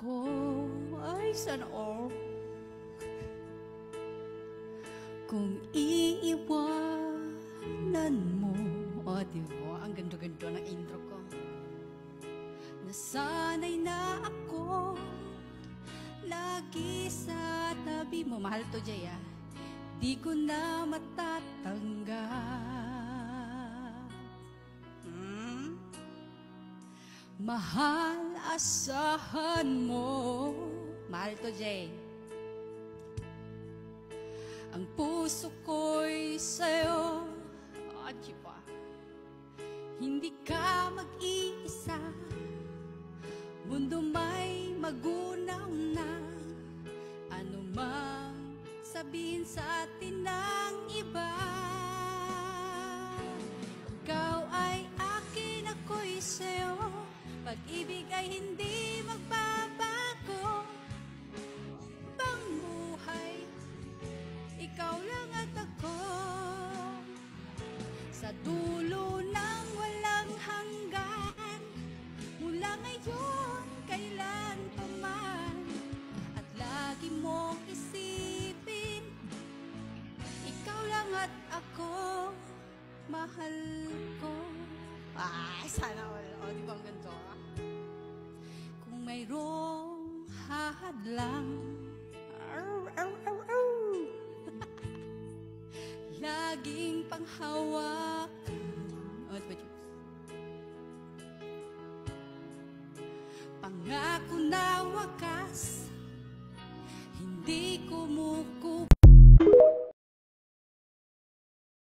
ako ay sana all. Kung iiwanan mo, diba? Ang ganda-ganda ng intro ko. Nasanay na ako lagi sa tabi mo. Mahal to, Jay, ah. Di ko na matatanggap. Mahal, asahan mo. Mahal to, Jay. Ang puso ko'y sa'yo. Diba? Hindi ka mag-iisa. Mundo may magunaw na. Ano mang sabihin sa atin ng iba. Ikaw ay akin, ako'y sa'yo. Pag-ibig ay hindi magbabago. Bang buhay, ikaw lang at ako. Sa dulo ng walang hanggan, mula ngayon, kailan pa man. At lagi mong isipin, ikaw lang at ako, mahal ko. Ay, sana all. O, di ba ang ganito? Kung mayroong hahadlang, laging panghawakan. O, di ba?